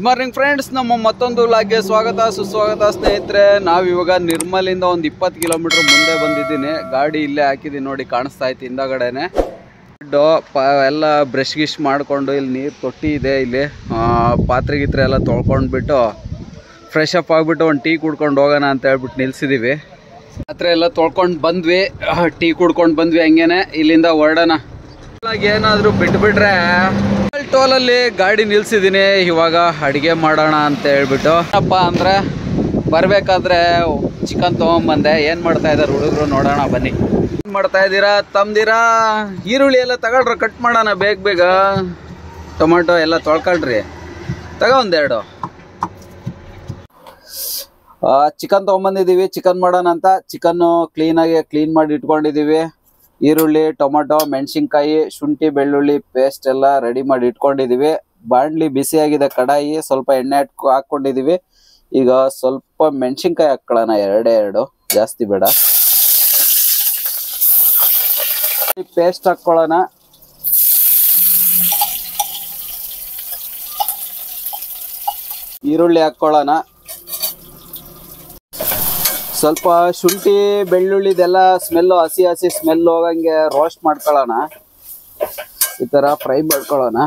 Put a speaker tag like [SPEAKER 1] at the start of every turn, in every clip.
[SPEAKER 1] Morning friends, ನಮ್ಮ ಮತ್ತೊಂದು ವ್ಲಾಗ್ಗೆ ಸ್ವಾಗತ ಸುಸ್ವಾಗತ ಸ್ನೇಹಿತರೆ. ನಾವಿವಾಗ ನಿರ್ಮಲಿಂದ ಒಂದು 20 ಕಿಲೋಮೀಟರ್ ಮುಂದೆ ಬಂದಿದ್ದೀನಿ. ಗಾಡಿ ಇಲ್ಲೇ ಹಾಕಿದ್ದೀನಿ ನೋಡಿ, ಕಾಣಿಸ್ತಾ ಇತ್ತು ಹಿಂದಗಡೆನೆ. ಎಲ್ಲ ಬ್ರಷ್ ಗಿಶ್ ಮಾಡಿಕೊಂಡು ಇಲ್ಲಿ ನೀರು ತೊಟ್ಟಿ ಇದೆ, ಇಲ್ಲಿ ಪಾತ್ರೆ ಗೀತ್ರೆ ಎಲ್ಲ ತೊಳ್ಕೊಂಡ್ಬಿಟ್ಟು ಫ್ರೆಶ್ ಅಪ್ ಆಗಿಬಿಟ್ಟು ಒಂದು ಟೀ ಕುಡ್ಕೊಂಡು ಹೋಗೋಣ ಅಂತ ಹೇಳ್ಬಿಟ್ಟು ನಿಲ್ಸಿದ್ದೀವಿ. ಪಾತ್ರೆ ಎಲ್ಲ ತೊಳ್ಕೊಂಡು ಬಂದ್ವಿ, ಟೀ ಕುಡ್ಕೊಂಡು ಬಂದ್ವಿ. ಹಂಗೇನೆ ಇಲ್ಲಿಂದ ಹೊರಡೋಣ. ಏನಾದರೂ ಬಿಟ್ಬಿಟ್ರೆ ಟೋಲಲ್ಲಿ ಗಾಡಿ ನಿಲ್ಸಿದ್ದೀನಿ. ಇವಾಗ ಅಡುಗೆ ಮಾಡೋಣ ಅಂತ ಹೇಳ್ಬಿಟ್ಟು ಅಪ್ಪ ಅಂದರೆ ಬರಬೇಕಾದ್ರೆ ಚಿಕನ್ ತೊಗೊಂಬಂದೆ. ಏನು ಮಾಡ್ತಾ ಇದ್ದಾರೆ ಹುಡುಗರು ನೋಡೋಣ ಬನ್ನಿ. ಏನು ಮಾಡ್ತಾ ಇದ್ದೀರಾ ತಮ್ದಿರಾ? ಈರುಳ್ಳಿ ಎಲ್ಲ ತಗೊಳ್ರಿ, ಕಟ್ ಮಾಡೋಣ ಬೇಗ ಬೇಗ. ಟೊಮೆಟೊ ಎಲ್ಲ ತೊಳ್ಕೊಳ್ರಿ, ಒಂದೆರಡು. ಚಿಕನ್ ತೊಗೊಂಬಂದಿದ್ದೀವಿ, ಚಿಕನ್ ಮಾಡೋಣ ಅಂತ. ಚಿಕನ್ನು ಕ್ಲೀನ್ ಮಾಡಿ ಇಟ್ಕೊಂಡಿದ್ದೀವಿ. ಈರುಳ್ಳಿ, ಟೊಮೆಟೊ, ಮೆಣಸಿನ್ಕಾಯಿ, ಶುಂಠಿ, ಬೆಳ್ಳುಳ್ಳಿ ಪೇಸ್ಟ್ ಎಲ್ಲ ರೆಡಿ ಮಾಡಿ ಇಟ್ಕೊಂಡಿದ್ದೀವಿ. ಬಾಣಲಿ ಬಿಸಿಯಾಗಿದೆ, ಕಡಾಯಿ ಸ್ವಲ್ಪ ಎಣ್ಣೆ ಹಾಕ್ಕೊಂಡಿದ್ದೀವಿ. ಈಗ ಸ್ವಲ್ಪ ಮೆಣಸಿನ್ಕಾಯಿ ಹಾಕ್ಕೊಳ್ಳೋಣ, ಎರಡು, ಜಾಸ್ತಿ ಬೇಡ. ಪೇಸ್ಟ್ ಹಾಕ್ಕೊಳ್ಳೋಣ. ಈರುಳ್ಳಿ ಹಾಕ್ಕೊಳ್ಳೋಣ. ಸ್ವಲ್ಪ ಶುಂಠಿ ಬೆಳ್ಳುಳ್ಳಿದೆಲ್ಲ ಸ್ಮೆಲ್ಲು, ಹಸಿ ಸ್ಮೆಲ್ ಹೋಗಂಗೆ ರೋಸ್ಟ್ ಮಾಡ್ಕೊಳ್ಳೋಣ. ಈ ಥರ ಫ್ರೈ ಮಾಡ್ಕೊಳ್ಳೋಣ.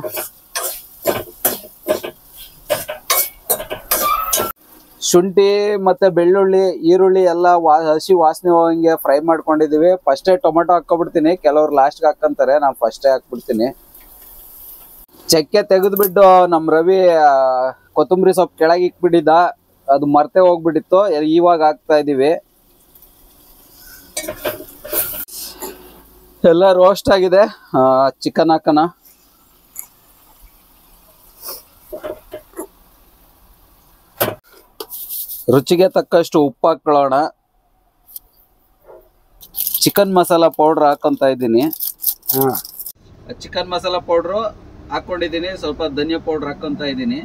[SPEAKER 1] ಶುಂಠಿ ಮತ್ತು ಬೆಳ್ಳುಳ್ಳಿ, ಈರುಳ್ಳಿ ಎಲ್ಲ ಹಸಿ ವಾಸನೆ ಹೋಗಂಗೆ ಫ್ರೈ ಮಾಡ್ಕೊಂಡಿದ್ದೀವಿ. ಫಸ್ಟೇ ಟೊಮೆಟೊ ಹಾಕ್ಕೊಬಿಡ್ತೀನಿ. ಕೆಲವ್ರು ಲಾಸ್ಟ್ಗೆ ಹಾಕ್ಕೊಂತಾರೆ, ನಾನು ಫಸ್ಟೇ ಹಾಕ್ಬಿಡ್ತೀನಿ. ಚಕ್ಕೆ ತೆಗೆದುಬಿಟ್ಟು ನಮ್ಮ ರವಿ ಕೊತ್ತಂಬರಿ ಸೊಪ್ಪು ಕೆಳಗೆ ಇಕ್ಬಿಟ್ಟಿದ್ದ, ಅದು ಮರ್ತೆ ಹೋಗ್ಬಿಟ್ಟಿತ್ತು. ಇವಾಗ ಹಾಕ್ತಾ ಇದೀವಿ. ಎಲ್ಲ ರೋಸ್ಟ್ ಆಗಿದೆ. ಚಿಕನ್ ಹಾಕೋಣ. ರುಚಿಗೆ ತಕ್ಕಷ್ಟು ಉಪ್ಪು ಹಾಕೊಳ್ಳೋಣ. ಚಿಕನ್ ಮಸಾಲ ಪೌಡ್ರ್ ಹಾಕೊಂತ ಇದ್ದೀನಿ. ಚಿಕನ್ ಮಸಾಲ ಪೌಡ್ರು ಹಾಕೊಂಡಿದ್ದೀನಿ. ಸ್ವಲ್ಪ ಧನಿಯಾ ಪೌಡ್ರ್ ಹಾಕೊಂತ ಇದ್ದೀನಿ.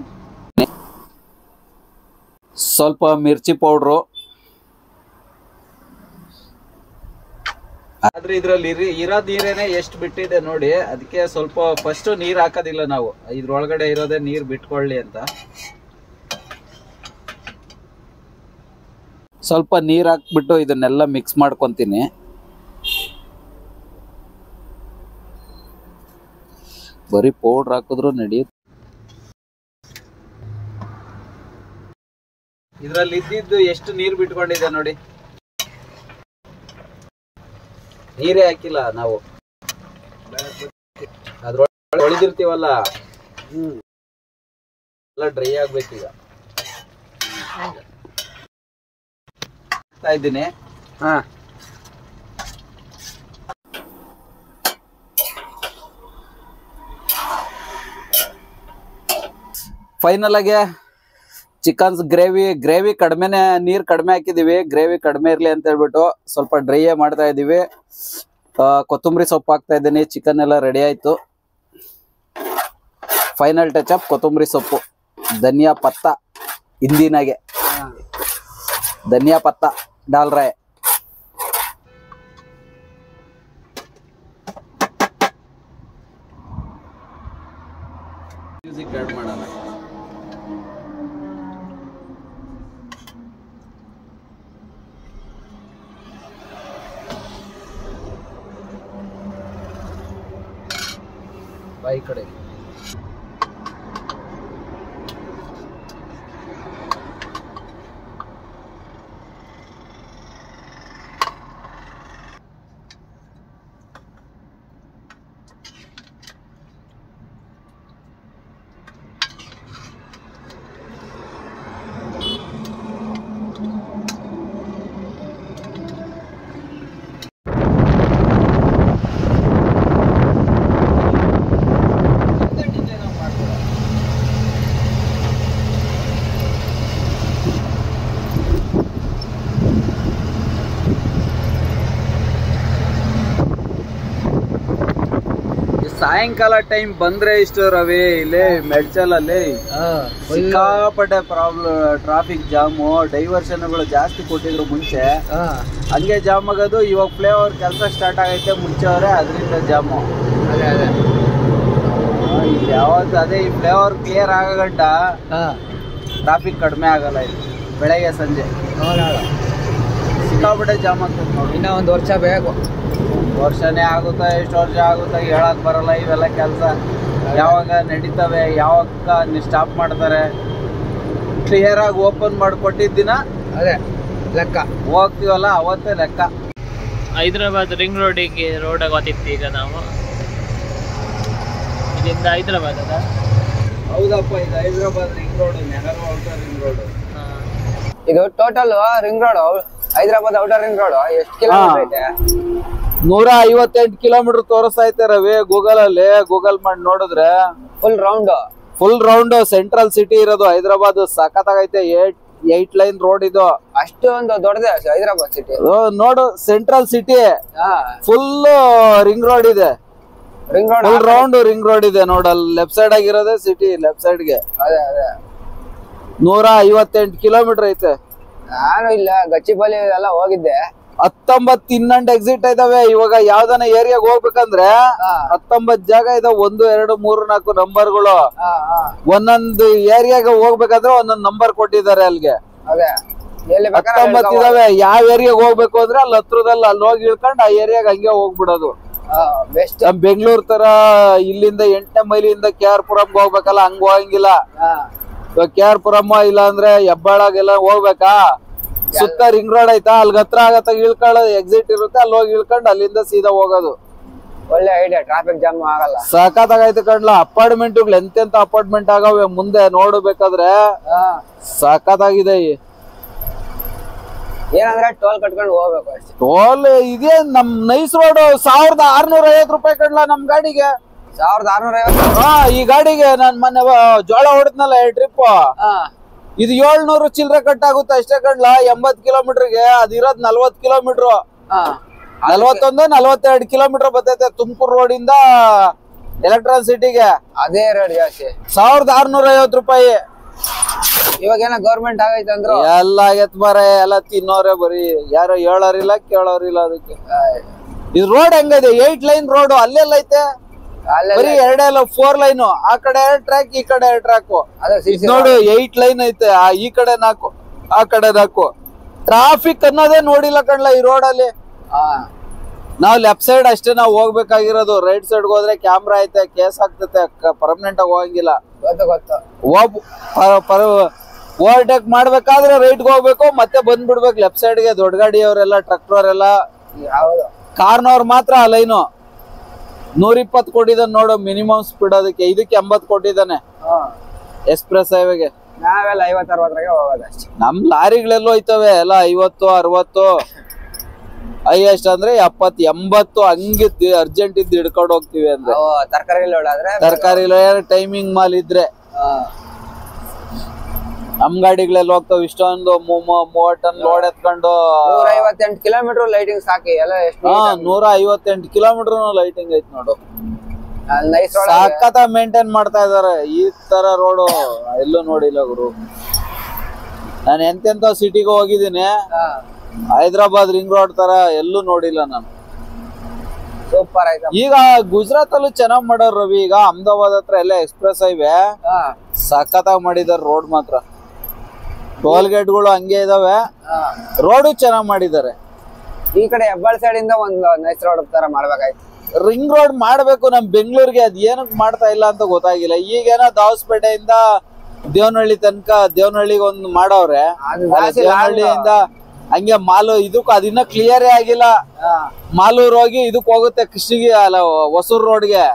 [SPEAKER 1] ಸ್ವಲ್ಪ ಮಿರ್ಚಿ ಪೌಡ್ರು. ಆದ್ರೆ ಇದ್ರಲ್ಲಿ ಇರೋ ನೀರೇನೆ ಎಷ್ಟು ಬಿಟ್ಟಿದೆ ನೋಡಿ. ಅದಕ್ಕೆ ಸ್ವಲ್ಪ ಫಸ್ಟ್ ನೀರ್ ಹಾಕೋದಿಲ್ಲ ನಾವು, ಇದ್ರೊಳಗಡೆ ಇರೋದೇ ನೀರ್ ಬಿಟ್ಕೊಳ್ಳಿ ಅಂತ. ಸ್ವಲ್ಪ ನೀರ್ ಹಾಕ್ಬಿಟ್ಟು ಇದನ್ನೆಲ್ಲ ಮಿಕ್ಸ್ ಮಾಡ್ಕೊಂತೀನಿ. ಬರೀ ಪೌಡ್ರ್ ಹಾಕಿದ್ರು ನಡೆಯುತ್ತೆ. ಇದ್ರಲ್ಲಿ ಇದ್ದಿದ್ದು ಎಷ್ಟು ನೀರು ಬಿಟ್ಕೊಂಡಿದೆ ನೋಡಿ. ನೀರೇ ಹಾಕಿಲ್ಲ ನಾವು, ಅದ್ರೊಳಗೆ ತೊಳೆದಿರ್ತೀವಲ್ಲ, ಎಲ್ಲ ಡ್ರೈ ಆಗ್ಬೇಕೀಗ. ಹಾಕ್ತಾ ಇದ್ದೀನಿ. ಫೈನಲ್ ಆಗಿ ಚಿಕನ್ಸ್ ಗ್ರೇವಿ ಕಡಿಮೆನೆ, ನೀರು ಕಡಿಮೆ ಹಾಕಿದೀವಿ. ಗ್ರೇವಿ ಕಡಿಮೆ ಇರಲಿ ಅಂತ ಹೇಳ್ಬಿಟ್ಟು ಸ್ವಲ್ಪ ಡ್ರೈ ಮಾಡ್ತಾ ಇದ್ದೀವಿ. ಕೊತ್ತಂಬರಿ ಸೊಪ್ಪು ಹಾಕ್ತಾ ಇದ್ದೀನಿ. ಚಿಕನ್ ಎಲ್ಲ ರೆಡಿ ಆಯ್ತು. ಫೈನಲ್ ಟಚ್ ಅಪ್ ಕೊತ್ತಂಬರಿ ಸೊಪ್ಪು, ಧನಿಯಾ ಪತ್ತ, ಹಿಂದಿನಾಗೆ ಧನಿಯಾ ಪತ್ತ ಡಾಲ್ ರೈ. ಮ್ಯೂಸಿಕ್ ಆಡ್ ಮಾಡೋಣ. ಈ ಕಡೆ ಸಾಯಂಕಾಲ ಟೈಮ್ ಬಂದ್ರೆ ಇಷ್ಟು ರವಿ, ಇಲ್ಲೇ ಮೆಡ್ಚಲಲ್ಲಿ ಸಿಕ್ಕಾಪಟ್ಟೆ ಪ್ರಾಬ್ಲಮ್. ಟ್ರಾಫಿಕ್ ಜಾಮು, ಡೈವರ್ಷನ್ಗಳು ಜಾಸ್ತಿ ಕೊಟ್ಟಿದ್ರು ಮುಂಚೆ, ಹಂಗೆ ಜಾಮ್ ಆಗೋದು. ಇವಾಗ ಫ್ಲೈಓವರ್ ಕೆಲಸ ಸ್ಟಾರ್ಟ್ ಆಗೈತೆ, ಮುಂಚೆ ಅವರೇ ಅದರಿಂದ ಜಾಮು. ಯಾವತ್ತು ಅದೇ ಈ ಫ್ಲೇವರ್ ಕ್ಲಿಯರ್ ಆಗಗಂಟ ಟ್ರಾಫಿಕ್ ಕಡಿಮೆ ಆಗಲ್ಲ ಇದು ಬೆಳಗ್ಗೆ ಸಂಜೆ ಸಿಕ್ಕಾಬಿಟ್ಟೆ ಜಾಮ್ ಆಗ್ತದೆ ನೋಡಿ.
[SPEAKER 2] ಇನ್ನ ಒಂದು ವರ್ಷ ಬೇಕು.
[SPEAKER 1] ವರ್ಷನೇ ಆಗುತ್ತಾ ಎಷ್ಟು ವರ್ಷ ಆಗುತ್ತಾ ಹೇಳಕ್ ಬರಲ್ಲ. ಇವೆಲ್ಲ ಕೆಲಸ ಯಾವಾಗ ನಡೀತವೆ, ಯಾವಾಗ ಸ್ಟಾಪ್ ಮಾಡ್ತಾರೆ. ಕ್ಲಿಯರ್ ಆಗಿ ಓಪನ್ ಮಾಡಿಕೊಟ್ಟಿದ್ದ ದಿನ
[SPEAKER 2] ಅದೇ ಲೆಕ್ಕ
[SPEAKER 1] ಹೋಗ್ತೀವಲ್ಲ ಅವತ್ತೇ ಲೆಕ್ಕ.
[SPEAKER 3] ಹೈದರಾಬಾದ್ ರಿಂಗ್ ರೋಡಿಗೆ ರೋಡಾಗ ಹೋಗ್ತಿತ್ತು ಈಗ ನಾವು. ಇಲ್ಲಿಂದ ಹೈದರಾಬಾದ್ ಅದ.
[SPEAKER 1] ಹೌದಪ್ಪ, ಇದು Hyderabad ring road, Nehru outer ring road.
[SPEAKER 2] ಇದು total ring road, Hyderabad outer ring road ಎಷ್ಟು ಕಿಲೋಮೀಟರ್ ಐತೆ?
[SPEAKER 1] 158 ಕಿಲೋಮೀಟರ್ ತೋರಿಸ್ತಾ ಐತೆ ರವಿ ಗೂಗಲ್ ಅಲ್ಲಿ. ಗೂಗಲ್ ಮಾಡಿ ನೋಡಿದ್ರೆ ಫುಲ್ ರೌಂಡ್ ಸೆಂಟ್ರಲ್ ಸಿಟಿ ಇರೋದು ಹೈದರಾಬಾದ್. ಸಖತ್ತಾಗೈತೆ. 8 ಲೈನ್ ರೋಡ್ ಇದು.
[SPEAKER 2] ಅಷ್ಟೊಂದು ದೊಡ್ಡದೇ ಹೈದರಾಬಾದ್ ಸಿಟಿ.
[SPEAKER 1] ನೋಡು, central city full ring road ಇದೆ.
[SPEAKER 2] Ring road
[SPEAKER 1] full round ring road ಇದೆ ನೋಡು. ಅಲ್ಲಿ ಲೆಫ್ಟ್ ಸೈಡ್ ಆಗಿರೋದೇ ಸಿಟಿ. ಲೆಫ್ಟ್ ಸೈಡ್ ಗೆ
[SPEAKER 2] ಅದೇ ಅದೇ
[SPEAKER 1] 158 ಕಿಲೋಮೀಟರ್ ಐತೆ.
[SPEAKER 2] ನಾನು ಇಲ್ಲ ಗಚ್ಚಿಬಲಿ ಎಲ್ಲ ಹೋಗಿದ್ದೆ.
[SPEAKER 1] 19 ಇನ್ನೊಂದು ಎಕ್ಸಿಟ್ ಇದಾವೆ. ಇವಾಗ ಯಾವ್ದಾನ ಏರಿಯಾಗ ಹೋಗ್ಬೇಕಂದ್ರೆ 19 ಜಾಗ ಇದಾವೆ. 1, 2, 3, 4 ನಂಬರ್ಗಳು. ಒಂದೊಂದು ಏರಿಯಾಗ ಹೋಗ್ಬೇಕಂದ್ರೆ ಒಂದೊಂದು ನಂಬರ್ ಕೊಟ್ಟಿದ್ದಾರೆ ಅಲ್ಲಿಗೆ. 19 ಇದಾವೆ. ಯಾವ ಏರಿಯಾಗ ಹೋಗ್ಬೇಕು ಅಂದ್ರೆ ಅಲ್ಲಿ ಹತ್ರದಲ್ಲಿ ಅಲ್ಲಿ ಹೋಗಿ ಇಳ್ಕೊಂಡು ಆ ಏರಿಯಾಗ ಹಂಗೆ ಹೋಗ್ಬಿಡೋದು. ಬೆಂಗಳೂರು ತರ ಇಲ್ಲಿಂದ 8ನೇ ಮೈಲಿಂದ KR ಪುರಂಗೆ ಹೋಗ್ಬೇಕಲ್ಲ, ಹಂಗ ಹೋಗಂಗಿಲ್ಲ. KR ಪುರಂ ಇಲ್ಲ ಅಂದ್ರೆ ಹೆಬ್ಬಾಳಾಗೆಲ್ಲ ಹೋಗ್ಬೇಕಾ, ಸುತ್ತ ರಿಂಗ್ ರೋಡ್ ಐತಾ, ಅಲ್ಲಿ ಹತ್ರ ಆಗತ್ತ ಇಳ್ಕೊಳ್ಳೋದು ಎಕ್ಸಿಟ್ ಇರುತ್ತೆ, ಅಲ್ಲಿ ಹೋಗಿ ಇಳ್ಕೊಂಡು ಅಲ್ಲಿಂದ ಸೀದಾ ಹೋಗೋದು.
[SPEAKER 2] ಒಳ್ಳೆ ಐಡಿಯಾ, ಟ್ರಾಫಿಕ್ ಜಾಮ್ ಆಗಲ್ಲ.
[SPEAKER 1] ಸಖತ್ತಾಗೈತೆ ಕಣ್ಲ. ಅಪಾರ್ಟ್ಮೆಂಟ್ಗಳು ಎಂತೆಂತ ಅಪಾರ್ಟ್ಮೆಂಟ್ ಆಗವೆ ಮುಂದೆ ನೋಡ್ಬೇಕಾದ್ರೆ. ಸಖತ್ತಾಗಿದೆ.
[SPEAKER 2] ಏನಂದ್ರೆ ಟೋಲ್ ಕಟ್ಕೊಂಡು ಹೋಗ್ಬೇಕು ಅಷ್ಟೇ.
[SPEAKER 1] ಟೋಲ್ ಇದೇ ನಮ್ ನೈಸ್ ರೋಡ್ 1650 ರೂಪಾಯಿ ಕಣ್ಲ ನಮ್ ಗಾಡಿಗೆ.
[SPEAKER 2] 1650?
[SPEAKER 1] ಈ ಗಾಡಿಗೆ ನಾನ್ ಮೊನ್ನೆ ಜೋಳ ಹೊಡೆದ್ನಲ್ಲ ಟ್ರಿಪ್, ಇದು 700 ಚಿಲ್ಲರೆ ಕಟ್ ಆಗುತ್ತೆ ಅಷ್ಟೇ ಕಣ್ಲ. 80 ಕಿಲೋಮೀಟರ್ಗೆ. ಅದಿರೋದ್ 40 ಕಿಲೋಮೀಟರ್. 41-42 ಕಿಲೋಮೀಟರ್ ಬರ್ತೈತೆ ತುಮಕೂರು ರೋಡ್ ಇಂದ ಎಲೆಕ್ಟ್ರಾನ್ ಸಿಟಿಗೆ.
[SPEAKER 2] ಅದೇ ರೇಟ್ ಜಾಸ್ತಿ.
[SPEAKER 1] 1650 ರೂಪಾಯಿ.
[SPEAKER 2] ಇವಾಗ ಏನೋ ಗೌರ್ಮೆಂಟ್ ಆಗೈತೆ ಅಂದ್ರು.
[SPEAKER 1] ಎಲ್ಲ ಆಗೈತ್ ಮಾರೆ. ಎಲ್ಲ ತಿನ್ನೋರೆ ಬರೀ. ಯಾರು ಹೇಳೋರಿಲ್ಲ ಕೇಳೋರಿಲ್ಲ ಅದಕ್ಕೆ. ಇದು ರೋಡ್ ಹೆಂಗೈತೆ? 8 ಲೈನ್ ರೋಡ್. ಅಲ್ಲೆಲ್ಲ ಐತೆ ಬರೀ 2 4 ಲೈನ್. ಆ ಕಡೆ 2 ಟ್ರ್ಯಾಕ್, ಈ ಕಡೆ 2 ಟ್ರ್ಯಾಕ್. ನೋಡು 8 ಲೈನ್ ಐತೆ. ಈ ಕಡೆ 4, ಆ ಕಡೆ 4. ಟ್ರಾಫಿಕ್ ಅನ್ನೋದೇ ನೋಡಿಲ್ಲ ಕಣ್ಲ ಈ ರೋಡ್ ಅಲ್ಲಿ. ನಾವ್ ಲೆಫ್ಟ್ ಸೈಡ್ ಅಷ್ಟೇ ನಾವು ಹೋಗ್ಬೇಕಾಗಿರೋದು. ರೈಟ್ ಸೈಡ್ ಹೋದ್ರೆ ಕ್ಯಾಮ್ರಾ ಐತೆ, ಕೇಸ್ ಆಗ್ತೈತೆ. ಪರ್ಮನೆಂಟ್ ಆಗಿ ಹೋಗಂಗಿಲ್ಲ. ಓವರ್ಟೇಕ್ ಮಾಡ್ಬೇಕಾದ್ರೆ ರೈಟ್ಗೆ ಹೋಗ್ಬೇಕು, ಮತ್ತೆ ಬಂದ್ಬಿಡ್ಬೇಕು ಲೆಫ್ಟ್ ಸೈಡ್ಗೆ. ದೊಡ್ಡ ಗಾಡಿಯವರೆಲ್ಲ, ಟ್ರಕ್ಟರ್ ಅವರೆಲ್ಲ. ಕಾರ್ನವ್ರು ಮಾತ್ರ ಆ ಲೈನು 120 ಕೊಟ್ಟಿದ್ದಾನೆ ನೋಡು ಮಿನಿಮಮ್ ಸ್ಪೀಡ್. ಅದಕ್ಕೆ ಇದಕ್ಕೆ 80 ಕೊಟ್ಟಿದ್ದಾನೆ ಎಕ್ಸ್ಪ್ರೆಸ್ ಹೈವೇಗೆ.
[SPEAKER 2] ನಾವೆಲ್ಲ 50-60 ಹೋಗೋದು ಅಷ್ಟೇ.
[SPEAKER 1] ನಮ್ ಲಾರಿಗಳೆಲ್ಲ ಹೋಯ್ತವೆ ಎಲ್ಲ 50-60. ಹೈಯೆಸ್ಟ್ ಅಂದ್ರೆ 70-80 ಹಂಗೆ ಅರ್ಜೆಂಟ್ ಇದ್ದು ಹಿಡ್ಕೊಂಡು ಹೋಗ್ತಿವಿ ಅಂದ್ರೆ. ತರಕಾರಿ ಟೈಮಿಂಗ್ ಮಾಲ್ ಇದ್ರೆ ನಮ್ ಗಾಡಿಗಳೆಲ್ಲ ಹೋಗ್ತಾವ. ಇಷ್ಟೊಂದು 30 ಟನ್ ಲೋಡ್ ಎತ್ಕೊಂಡು
[SPEAKER 2] 158 ಕಿಲೋಮೀಟರ್ ಲೈಟಿಂಗ್ ಸಾಕಿ ಎಲ್ಲ.
[SPEAKER 1] 158 ಕಿಲೋಮೀಟರ್ ಲೈಟಿಂಗ್ ಐತ್ ನೋಡು. ಸಖತ್ ಮೇಂಟೈನ್ ಮಾಡ್ತಾ ಇದಾರೆ. ಈ ತರ ರೋಡು ಎಲ್ಲೂ ನೋಡಿಲ್ಲ ಗುರು. ನಾನು ಎಂತೆಂತ ಸಿಟಿಗೆ ಹೋಗಿದ್ದೀನಿ, ಹೈದರಾಬಾದ್ ರಿಂಗ್ ರೋಡ್ ತರ ಎಲ್ಲೂ ನೋಡಿಲ್ಲ ನಾನು.
[SPEAKER 2] ಸೂಪರ್ ಆಯ್ತು.
[SPEAKER 1] ಈಗ ಗುಜರಾತ್ ಅಲ್ಲೂ ಚೆನ್ನಾಗ್ ಮಾಡೋರು ರವಿ. ಈಗ ಅಹಮದಾಬಾದ್ ಹತ್ರ ಎಲ್ಲ ಎಕ್ಸ್ಪ್ರೆಸ್ ಹೈವೇ ಸಖತ್ತಾಗಿ ಮಾಡಿದಾರೆ. ರೋಡ್ ಮಾತ್ರ ಟೋಲ್ ಗೇಟ್ಗಳು ಹಂಗೆ ಇದಾವೆ. ರೋಡು ಚೆನ್ನಾಗ್ ಮಾಡಿದ್ದಾರೆ.
[SPEAKER 2] ಈ ಕಡೆ ಹೆಬ್ಬಾಳ ಸೈಡ್ ಇಂದ ಒಂದು ನೈಸ್ ರೋಡ್ ತರ ಮಾಡ್ಬೇಕಾಯ್ತು.
[SPEAKER 1] ರಿಂಗ್ ರೋಡ್ ಮಾಡ್ಬೇಕು ನಮ್ ಬೆಂಗಳೂರಿಗೆ. ಅದ್ ಏನಕ್ ಮಾಡ್ತಾ ಇಲ್ಲ ಅಂತ ಗೊತ್ತಾಗಿಲ್ಲ. ಈಗೇನೋ ದಾವಸ್ಪೇಟೆಯಿಂದ ದೇವನಹಳ್ಳಿ ತನಕ, ದೇವನಹಳ್ಳಿಗೆ ಒಂದು ಮಾಡವ್ರೆ. ದೇವನಹಳ್ಳಿಯಿಂದ ಹಂಗೆ ಮಾಲು ಇದಕ್ ಅದಿನ್ನ ಕ್ಲಿಯರೇ ಆಗಿಲ್ಲ. ಮಾಲೂರ್ ಹೋಗಿ ಇದಕ್ ಹೋಗುತ್ತೆ ಕೃಷ್ಣಿಗೆ, ಅಲ್ಲ ಹೊಸೂರ್ ರೋಡ್ಗೆ.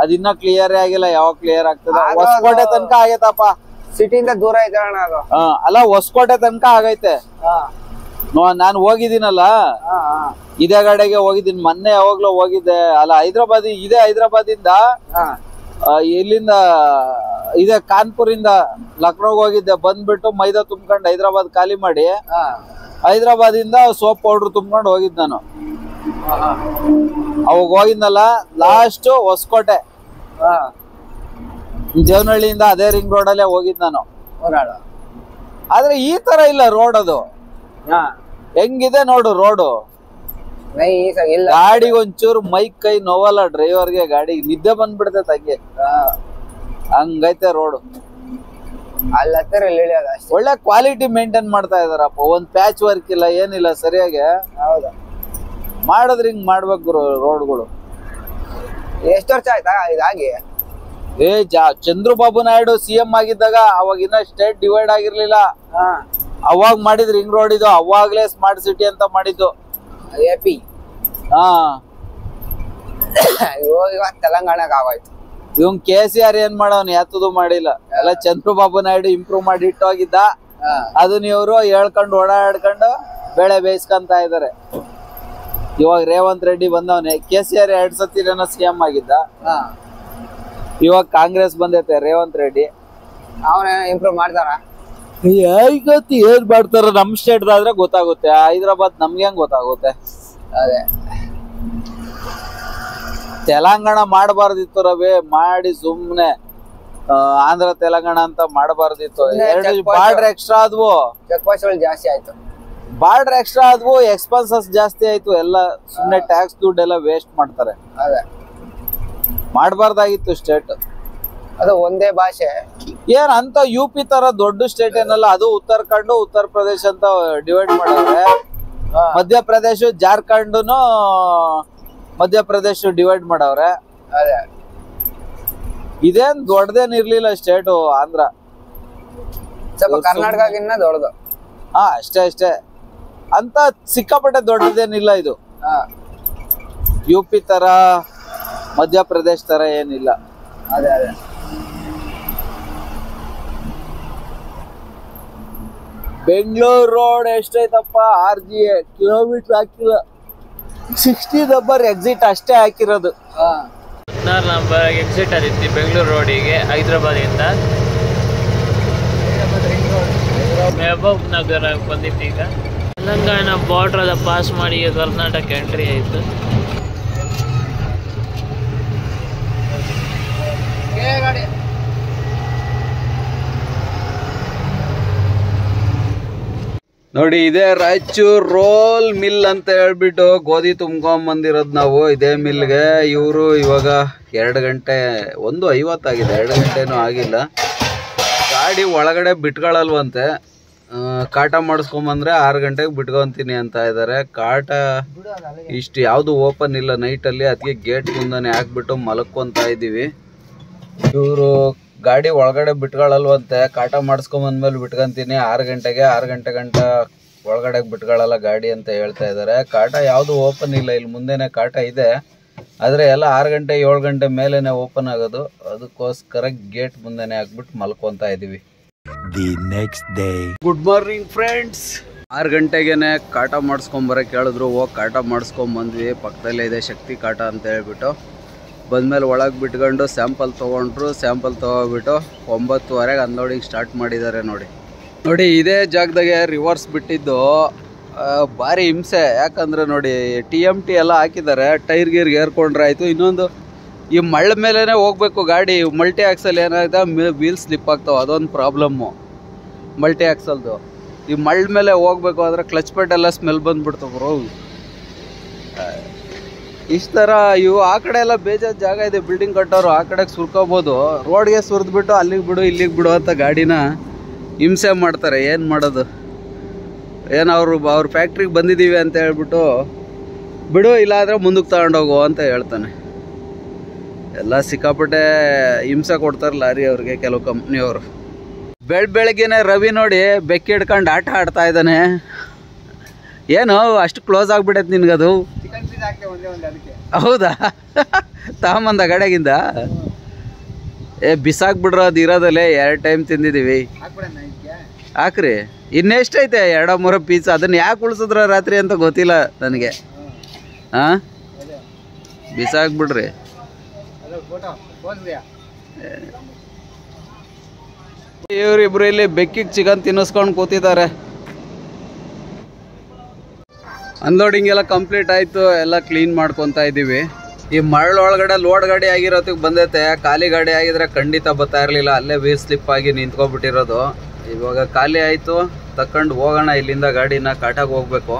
[SPEAKER 1] ಅದಿನ್ನ ಕ್ಲಿಯರೇ ಆಗಿಲ್ಲ. ಯಾವಾಗ ಕ್ಲಿಯರ್ ಆಗ್ತದೆ? ಹೊಸಕೋಟೆ ತನಕ ಆಗೈತಪ್ಪ.
[SPEAKER 2] ಸಿಟಿಯಿಂದ ದೂರ ಐತೆ ಅದು.
[SPEAKER 1] ಅಲ್ಲ ಹೊಸಕೋಟೆ ತನಕ ಆಗೈತೆ. ನಾನು ಹೋಗಿದ್ದೀನಲ್ಲ, ಇದೇ ಗಾಡಿಗೆ ಹೋಗಿದ್ದೀನಿ ಮೊನ್ನೆ. ಯಾವಾಗ್ಲೂ ಹೋಗಿದ್ದೆ ಅಲ್ಲ ಹೈದರಾಬಾದ್. ಇದೇ ಹೈದರಾಬಾದ್ ಇಂದ ಇಲ್ಲಿಂದ ಇದೇ ಕಾನ್ಪುರ್ ಇಂದ ಲಕ್ನೋಗ್ ಹೋಗಿದ್ದೆ. ಬಂದ್ಬಿಟ್ಟು ಮೈದಾ ತುಂಬ್ಕೊಂಡು ಹೈದರಾಬಾದ್ ಖಾಲಿ ಮಾಡಿ ಹೈದರಾಬಾದ್ ಇಂದ ಸೋಪ್ ಪೌಡರ್ ತುಂಬ್ಕೊಂಡು ಹೋಗಿದ್ ನಾನು. ಅವಾಗ ಹೋಗಿದ್ನಲ್ಲ ಲಾಸ್ಟ್ ಹೊಸಕೋಟೆ. ದೇವನಹಳ್ಳಿಯಿಂದ ಅದೇ ರಿಂಗ್ ರೋಡ್ ಅಲ್ಲೇ ಹೋಗಿದ್ ನಾನು. ಆದ್ರೆ ಈ ತರ ಇಲ್ಲ ರೋಡ್. ಅದು ಹೆಂಗಿದೆ ನೋಡು ರೋಡು.
[SPEAKER 2] ನೈಸ್ ಆಗಿ ಇಲ್ಲ.
[SPEAKER 1] ಗಾಡಿಗೆ ಒಂಚೂರು ಮೈಕ್ ಕೈ ನೋವಲ್ಲ ಡ್ರೈವರ್ಗೆ, ಗಾಡಿಗೆ ನಿದ್ದೆ ಬಂದ್ಬಿಡ್ತೈತೆ ಹಂಗೆ, ಹಂಗೈತೆ ರೋಡು.
[SPEAKER 2] ಅಲ್ಲಿ ಹತ್ತಿರ ಇಳಿಯೋದು ಅಷ್ಟೇ.
[SPEAKER 1] ಒಳ್ಳೆ ಕ್ವಾಲಿಟಿ ಮೇಂಟೈನ್ ಮಾಡ್ತಾ ಇದಾರಪ್ಪ, ಒಂದ್ ಪ್ಯಾಚ್ ವರ್ಕ್ ಇಲ್ಲ ಏನಿಲ್ಲ, ಸರಿಯಾಗಿ
[SPEAKER 2] ಹೌದು
[SPEAKER 1] ಮಾಡಿದ್ರೆ ಹಿಂಗ್ ಮಾಡ್ಬೇಕು ರೋಡ್ಗಳು.
[SPEAKER 2] ಎಷ್ಟು ವರ್ಷ ಆಯ್ತಾ ಇದಾಗಿ?
[SPEAKER 1] ಚಂದ್ರಬಾಬು ನಾಯ್ಡು CM ಆಗಿದ್ದಾಗ, ಅವಾಗಿನ್ನ ಸ್ಟೇಟ್ ಡಿವೈಡ್ ಆಗಿರ್ಲಿಲ್ಲ, ಅವಾಗ ಮಾಡಿದ್ರು ಹಿಂಗ್ ರೋಡ್ ಇದು. ಅವಾಗ್ಲೇ ಸ್ಮಾರ್ಟ್ ಸಿಟಿ ಅಂತ ಮಾಡಿದ್ದು.
[SPEAKER 2] AP ಇವಾಗ ತೆಲಂಗಾಣಕ್ಕೆ ಆಗೋಯ್ತು.
[SPEAKER 1] ಇವ್ KCR ಏನ್ ಮಾಡವ್ನ, ಯಾತದು ಮಾಡಿಲ್ಲ. ಎಲ್ಲ ಚಂದ್ರಬಾಬು ನಾಯ್ಡು ಇಂಪ್ರೂವ್ ಮಾಡಿ ಇಟ್ಟೋಗಿದ್ದ, ಅದನ್ನ ಇವ್ರು ಹೇಳ್ಕೊಂಡು ಓಡಾಡ್ಕೊಂಡು ಬೆಳೆ ಬೇಯಿಸ್ಕೊಂತ ಇದಾರೆ. ಇವಾಗ ರೇವಂತ್ ರೆಡ್ಡಿ ಬಂದವನೆ, KCR 2 ಸತಿ CM ಆಗಿದ್ದ, ಇವಾಗ ಕಾಂಗ್ರೆಸ್ ಬಂದೈತೆ ರೇವಂತ್ ರೆಡ್ಡಿ.
[SPEAKER 2] ಅವನ ಇಂಪ್ರೂವ್ ಮಾಡ್ತಾರ?
[SPEAKER 1] ಗೊತ್ತಿ ಏನ್ ಮಾಡ್ತಾರ, ನಮ್ ಸ್ಟೇಟ್ ಆದ್ರೆ ಗೊತ್ತಾಗುತ್ತೆ, ಹೈದರಾಬಾದ್ ನಮ್ಗೆ ಹೆಂಗ್ ಗೊತ್ತಾಗುತ್ತೆ.
[SPEAKER 2] ಅದೇ
[SPEAKER 1] ತೆಲಂಗಾಣ ಮಾಡಬಾರ್ದಿತ್ತು ರವಿ, ಮಾಡಿ ಸುಮ್ನೆ ಆಂಧ್ರ ತೆಲಂಗಾಣ ಅಂತ ಮಾಡಬಾರ್ದಿತ್ತು. 2 ಬಾರ್ಡರ್ ಎಕ್ಸ್ಟ್ರಾ ಆದ್ವು,
[SPEAKER 2] ಚೆಕ್ ಪೋಸ್ಟ್ಗಳು ಜಾಸ್ತಿ ಆಯ್ತು,
[SPEAKER 1] ಬಾರ್ಡರ್ ಎಕ್ಸ್ಟ್ರಾ ಆದ್ವು, ಎಕ್ಸ್ಪೆನ್ಸಸ್ ಜಾಸ್ತಿ ಆಯ್ತು, ಎಲ್ಲ ಸುಮ್ನೆ ಟ್ಯಾಕ್ಸ್ ದುಡ್ಡೆಲ್ಲ ವೇಸ್ಟ್ ಮಾಡ್ತಾರೆ.
[SPEAKER 2] ಅದೇ
[SPEAKER 1] ಮಾಡಬಾರ್ದಾಗಿತ್ತು ಸ್ಟೇಟ್.
[SPEAKER 2] ಅದು ಒಂದೇ ಭಾಷೆ.
[SPEAKER 1] ಏನ್ ಅಂತ UP ತರ ದೊಡ್ಡ ಸ್ಟೇಟ್ ಏನಲ್ಲ, ಅದು ಉತ್ತರಾಖಂಡ್ ಉತ್ತರ ಪ್ರದೇಶ ಅಂತ ಡಿವೈಡ್ ಮಾಡವ್ರೆ. ಮಧ್ಯಪ್ರದೇಶ ಜಾರ್ಖಂಡ್ ಮಧ್ಯಪ್ರದೇಶ ಡಿವೈಡ್ ಮಾಡವ್ರೆ.
[SPEAKER 2] ಅದೇ
[SPEAKER 1] ಇದೇನ್ ದೊಡ್ಡದೇನ್ ಇರ್ಲಿಲ್ಲ ಸ್ಟೇಟು ಆಂಧ್ರ,
[SPEAKER 2] ಸ್ವಲ್ಪ ಕರ್ನಾಟಕಕ್ಕಿನ್ನ ದೊಡ್ಡದು.
[SPEAKER 1] ಅಷ್ಟೇ ಅಂತ ಸಿಕ್ಕಾಪಟ್ಟೆ ದೊಡ್ಡದೇನಿಲ್ಲ ಇದು. UP ತರ ಮಧ್ಯಪ್ರದೇಶ ತರ ಏನಿಲ್ಲ.
[SPEAKER 2] ಅದೇ ಅದೇ
[SPEAKER 1] ಬೆಂಗಳೂರು ರೋಡ್ ಎಷ್ಟೈತಪ್ಪ, 6 ಕಿಲೋಮೀಟರ್ ಹಾಕಿಲ್ಲ, 60 ನಂಬರ್ ಎಕ್ಸಿಟ್ ಅಷ್ಟೇ ಹಾಕಿರೋದು.
[SPEAKER 3] 16 ನಂಬರ್ ಎಕ್ಸಿಟ್ ಆಗಿತ್ತು ಬೆಂಗಳೂರು ರೋಡಿಗೆ ಹೈದರಾಬಾದಿಂದ. ಮೆಹಬೂಬ್ ನಗರ ಬಂದಿತ್ತು. ಈಗ ತೆಲಂಗಾಣ ಬಾರ್ಡರ್ ಪಾಸ್ ಮಾಡಿ ಕರ್ನಾಟಕ ಎಂಟ್ರಿ ಆಯಿತು.
[SPEAKER 1] ನೋಡಿ, ಇದೇ ರಾಯಚೂರ್ ರೋಲ್ ಮಿಲ್ ಅಂತ ಹೇಳ್ಬಿಟ್ಟು ಗೋಧಿ ತುಂಬ್ಕೊಂಡ್ ಬಂದಿರೋದು ನಾವು ಇದೇ ಮಿಲ್ಗೆ. ಇವರು ಇವಾಗ 2 ಗಂಟೆ 1:50 ಆಗಿದೆ, 2 ಗಂಟೆನೂ ಆಗಿಲ್ಲ. ಗಾಡಿ ಒಳಗಡೆ ಬಿಟ್ಕೊಳಲ್ವಂತೆ, ಕಾಟ ಮಾಡಿಸ್ಕೊಂಬಂದ್ರೆ 6 ಗಂಟೆಗೆ ಬಿಟ್ಕೊಂತೀನಿ ಅಂತ ಇದ್ದಾರೆ. ಕಾಟ ಇಷ್ಟು ಯಾವುದು ಓಪನ್ ಇಲ್ಲ ನೈಟಲ್ಲಿ, ಅದಕ್ಕೆ ಗೇಟ್ ಮುಂದಾನೆ ಹಾಕ್ಬಿಟ್ಟು ಮಲ್ಕೊಂತ ಇದ್ದೀವಿ. ಇವರು ಗಾಡಿ ಒಳಗಡೆ ಬಿಟ್ಕೊಳಲ್ವಂತೆ, ಕಾಟ ಮಾಡಿಸ್ಕೊಂಬಂದ್ಮೇಲೆ ಬಿಟ್ಕೊಂತೀನಿ, 6 ಗಂಟೆ ಗಂಟ ಒಳಗಡೆ ಬಿಟ್ಕೊಳಲ್ಲ ಗಾಡಿ ಅಂತ ಹೇಳ್ತಾ ಇದ್ದಾರೆ. ಕಾಟ ಯಾವುದು ಓಪನ್ ಇಲ್ಲ, ಇಲ್ಲಿ ಮುಂದೆನೆ ಕಾಟ ಇದೆ, ಆದರೆ ಎಲ್ಲ 6 ಗಂಟೆ 7 ಗಂಟೆ ಮೇಲೇನೆ ಓಪನ್ ಆಗೋದು. ಅದಕ್ಕೋಸ್ಕರ ಗೇಟ್ ಮುಂದೆನೆ ಹಾಕ್ಬಿಟ್ಟು ಮಲ್ಕೊಂತ ಇದೀವಿ.
[SPEAKER 4] The next day.
[SPEAKER 1] Good morning friends. 6 ಗಂಟೆಗೆನೆ ಕಾಟ ಮಾಡಿಸ್ಕೊಂಬರಕ್ಕೆ ಹೇಳಿದ್ರು, ಹೋಗಿ ಕಾಟ ಮಾಡಿಸ್ಕೊಂಬಂದ್ವಿ. ಪಕ್ಕದಲ್ಲೇ ಇದೆ ಶಕ್ತಿ ಕಾಟ ಅಂತ ಹೇಳ್ಬಿಟ್ಟು. ಬಂದಮೇಲೆ ಒಳಗೆ ಬಿಟ್ಕೊಂಡು ಸ್ಯಾಂಪಲ್ ತೊಗೊಂಡ್ರು. ಸ್ಯಾಂಪಲ್ ತೊಗೊಬಿಟ್ಟು 9:30ಗೆ ಅನ್ಲೋಡಿಂಗ್ ಸ್ಟಾರ್ಟ್ ಮಾಡಿದ್ದಾರೆ. ನೋಡಿ ಇದೇ ಜಾಗದಾಗೆ ರಿವರ್ಸ್ ಬಿಟ್ಟಿದ್ದು ಭಾರಿ ಹಿಂಸೆ. ಯಾಕಂದರೆ ನೋಡಿ TMT ಎಲ್ಲ ಹಾಕಿದ್ದಾರೆ, ಟೈರ್ ಗೀರ್ ಏರ್ಕೊಂಡ್ರೆ ಆಯಿತು. ಇನ್ನೊಂದು ಈ ಮಳ್ಳ ಮೇಲೇ ಹೋಗ್ಬೇಕು ಗಾಡಿ. ಮಲ್ಟಿ ಆಕ್ಸಲ್ ಏನಾಯ್ತಾ ವೀಲ್ ಸ್ಲಿಪ್ ಆಗ್ತಾವೆ, ಅದೊಂದು ಪ್ರಾಬ್ಲಮ್ಮು ಮಲ್ಟಿ ಆಕ್ಸಲ್ದು. ಈ ಮಳ್ಳ ಮೇಲೆ ಹೋಗ್ಬೇಕು ಅಂದರೆ ಕ್ಲಚ್ ಪೆಟ್ ಎಲ್ಲ ಸ್ಮೆಲ್ ಬಂದ್ಬಿಡ್ತಾವೆ ಬ್ರೋ. ಇಷ್ಟು ಥರ ಇವು ಆ ಕಡೆ ಎಲ್ಲ ಬೇಜಾರು ಜಾಗ ಇದೆ, ಬಿಲ್ಡಿಂಗ್ ಕಟ್ಟೋರು ಆ ಕಡೆಗೆ ಸುರ್ಕೋಬೋದು. ರೋಡ್ಗೆ ಸುರಿದ್ಬಿಟ್ಟು ಅಲ್ಲಿಗೆ ಬಿಡು ಇಲ್ಲಿಗೆ ಬಿಡು ಅಂತ ಗಾಡಿನ ಹಿಂಸೆ ಮಾಡ್ತಾರೆ. ಏನು ಮಾಡೋದು, ಏನು ಅವ್ರ ಫ್ಯಾಕ್ಟ್ರಿಗೆ ಬಂದಿದ್ದೀವಿ ಅಂತ ಹೇಳ್ಬಿಟ್ಟು ಬಿಡು, ಇಲ್ಲಾಂದರೆ ಮುಂದಕ್ಕೆ ತಗೊಂಡೋಗು ಅಂತ ಹೇಳ್ತಾನೆ. ಎಲ್ಲ ಸಿಕ್ಕಾಪಟ್ಟೆ ಹಿಂಸೆ ಕೊಡ್ತಾರೆ ಲಾರಿ ಅವ್ರಿಗೆ ಕೆಲವು ಕಂಪ್ನಿಯವರು. ಬೆಳಗ್ಗೆನೆ ರವಿ ನೋಡಿ ಬೆಕ್ಕಿ ಹಿಡ್ಕೊಂಡು ಆಟ ಆಡ್ತಾ ಇದ್ದಾನೆ. ಏನು ಅಷ್ಟು ಕ್ಲೋಸ್ ಆಗಿಬಿಡೈತೆ ನಿನ್ಗದು? ಹೌದಾ? ತಗೊಂಬಂದ ಗಡೆಗಿಂದ ಬಿಸಾಕ್ಬಿಡ್ರ, ಅದು ಇರೋದಲ್ಲೇ 2 ಟೈಮ್ ತಿಂದಿದ್ದೀವಿ. ಹಾಕ್ರಿ, ಇನ್ನೆಷ್ಟೈತೆ 2-3 ಪೀಸ್. ಅದನ್ನ ಯಾಕೆ ಉಳಿಸಿದ್ರ ರಾತ್ರಿ ಅಂತ ಗೊತ್ತಿಲ್ಲ ನನಗೆ. ಹಾಂ, ಬಿಸಾಕ್ಬಿಡ್ರಿ. ಇವರಿಬ್ರು ಇಲ್ಲಿ ಬೆಕ್ಕಿಗೆ ಚಿಕನ್ ತಿನ್ನಿಸ್ಕೊಂಡು ಕೂತಿದ್ದಾರೆ. ಅನ್ಲೋಡಿಂಗ್ ಎಲ್ಲ ಕಂಪ್ಲೀಟ್ ಆಯಿತು, ಎಲ್ಲ ಕ್ಲೀನ್ ಮಾಡ್ಕೊತಾ ಇದ್ದೀವಿ. ಈ ಮರಳೊಳಗಡೆ ಲೋಡ್ ಗಾಡಿ ಆಗಿರೋದಕ್ಕೆ ಬಂದೈತೆ, ಖಾಲಿ ಗಾಡಿ ಆಗಿದ್ರೆ ಖಂಡಿತ ಬರ್ತಾ ಇರಲಿಲ್ಲ. ಅಲ್ಲೇ ವೀಲ್ ಸ್ಲಿಪ್ ಆಗಿ ನಿಂತ್ಕೊಬಿಟ್ಟಿರೋದು. ಇವಾಗ ಖಾಲಿ ಆಯಿತು, ತಕೊಂಡು ಹೋಗೋಣ ಇಲ್ಲಿಂದ ಗಾಡಿನ. ಕಾಟಾಗ ಹೋಗ್ಬೇಕು.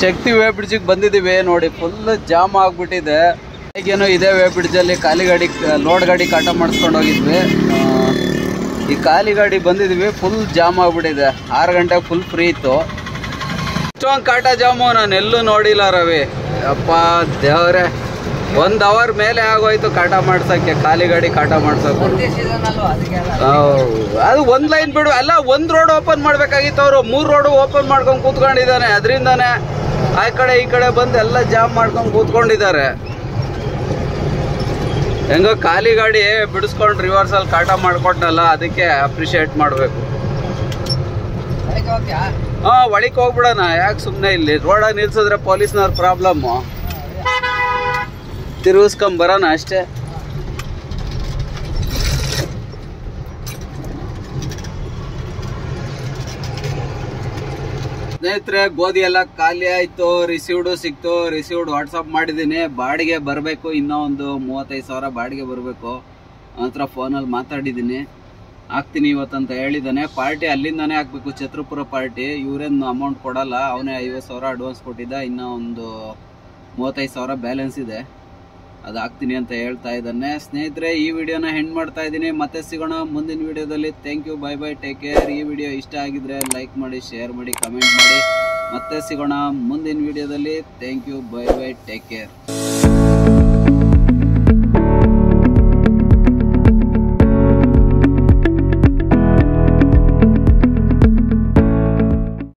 [SPEAKER 1] ಶಕ್ತಿ ವೇ ಬ್ರಿಡ್ಜಿಗೆ ಬಂದಿದ್ದೀವಿ ನೋಡಿ, ಫುಲ್ ಜಾಮ್ ಆಗ್ಬಿಟ್ಟಿದೆ. ಈಗೇನು ಇದೇ ವೇ ಬ್ರಿಡ್ಜಲ್ಲಿ ಖಾಲಿ ಗಾಡಿ ಲೋಡ್ ಗಾಡಿ ಕಾಟ ಮಾಡಿಸ್ಕೊಂಡು ಹೋಗಿದ್ವಿ. ಈ ಖಾಲಿ ಗಾಡಿ ಬಂದಿದ್ವಿ, ಫುಲ್ ಜಾಮ್ ಆಗ್ಬಿಟ್ಟಿದೆ. 6 ಗಂಟೆಗೆ ಫುಲ್ ಫ್ರೀ ಇತ್ತು. ಇಷ್ಟೊಂದು ಕಾಟ ಜಾಮು ನಾನು ಎಲ್ಲೂ ನೋಡಿಲ್ಲ ರವಿ. ಅಪ್ಪ ದೇವ್ರೆ, 1 ಅವರ್ ಮೇಲೆ ಆಗೋಯ್ತು ಕಾಟ ಮಾಡ್ಸಕ್ಕೆ, ಖಾಲಿ ಗಾಡಿ ಕಾಟ ಮಾಡ್ಸಕ್ಕೆ. ಅದು 1 ಲೈನ್ ಬಿಡು ಅಲ್ಲ, 1 ರೋಡ್ ಓಪನ್ ಮಾಡ್ಬೇಕಾಗಿತ್ತು. ಅವರು 3 ರೋಡ್ ಓಪನ್ ಮಾಡ್ಕೊಂಡು ಕೂತ್ಕೊಂಡಿದ್ದಾನೆ. ಅದರಿಂದಾನೆ ಆ ಕಡೆ ಈ ಕಡೆ ಬಂದು ಎಲ್ಲ ಜಾಮ್ ಮಾಡ್ಕೊಂಡು ಕೂತ್ಕೊಂಡಿದ್ದಾರೆ. ಹೆಂಗೋ ಖಾಲಿ ಗಾಡಿ ಬಿಡಿಸ್ಕೊಂಡು ರಿವರ್ಸಲ್ಲಿ ಕಾಟ ಮಾಡ್ಕೊಟ್ನಲ್ಲ, ಅದಕ್ಕೆ ಅಪ್ರಿಷಿಯೇಟ್ ಮಾಡಬೇಕು. ಒಳಕ್ಕೆ ಹೋಗ್ಬಿಡೋಣ, ಯಾಕೆ ಸುಮ್ಮನೆ ಇಲ್ಲಿ ರೋಡಾಗಿ ನಿಲ್ಸಿದ್ರೆ ಪೊಲೀಸ್ನವ್ರ ಪ್ರಾಬ್ಲಮ್ಮು. ತಿರುಗಿಸ್ಕೊಂಬರೋಣ ಅಷ್ಟೇ. ಸ್ನೇಹಿತರೆ, ಗೋಧಿ ಎಲ್ಲ ಖಾಲಿ ಆಯ್ತು. ರಿಸೀವ್ಡು ಸಿಕ್ತು. ರಿಸೀವ್ಡ್ ವಾಟ್ಸಪ್ ಮಾಡಿದ್ದೀನಿ. ಬಾಡಿಗೆ ಬರಬೇಕು, ಇನ್ನೂ ಒಂದು 35,000 ಬಾಡಿಗೆ ಬರಬೇಕು. ಅವನತ್ರ ಫೋನಲ್ಲಿ ಮಾತಾಡಿದ್ದೀನಿ, ಹಾಕ್ತೀನಿ ಇವತ್ತಂತ ಹೇಳಿದ್ದಾನೆ. ಪಾರ್ಟಿ ಅಲ್ಲಿಂದಾನೇ ಹಾಕ್ಬೇಕು, ಛತ್ರಪುರ ಪಾರ್ಟಿ. ಇವರೇನು ಅಮೌಂಟ್ ಕೊಡಲ್ಲ, ಅವನೇ 50,000 ಅಡ್ವಾನ್ಸ್ ಕೊಟ್ಟಿದ್ದ. ಇನ್ನೂ ಒಂದು 35,000 ಬ್ಯಾಲೆನ್ಸ್ ಇದೆ, ಅದು ಹಾಕ್ತೀನಿ ಅಂತ ಹೇಳ್ತಾ ಇದ್ದಾನೆ. ಸ್ನೇಹಿತರೆ, ಈ ವಿಡಿಯೋನ ಹೆಂಡ್ ಮಾಡ್ತಾ ಇದ್ದೀನಿ. ಮತ್ತೆ ಸಿಗೋಣ ಮುಂದಿನ ವಿಡಿಯೋದಲ್ಲಿ. Thank you, bye bye, take care. ಈ ವಿಡಿಯೋ ಇಷ್ಟ ಆಗಿದ್ರೆ ಲೈಕ್ ಮಾಡಿ, ಶೇರ್ ಮಾಡಿ, ಕಮೆಂಟ್ ಮಾಡಿ. ಮತ್ತೆ ಸಿಗೋಣ ಮುಂದಿನ ವಿಡಿಯೋದಲ್ಲಿ. Thank you, bye bye, take care.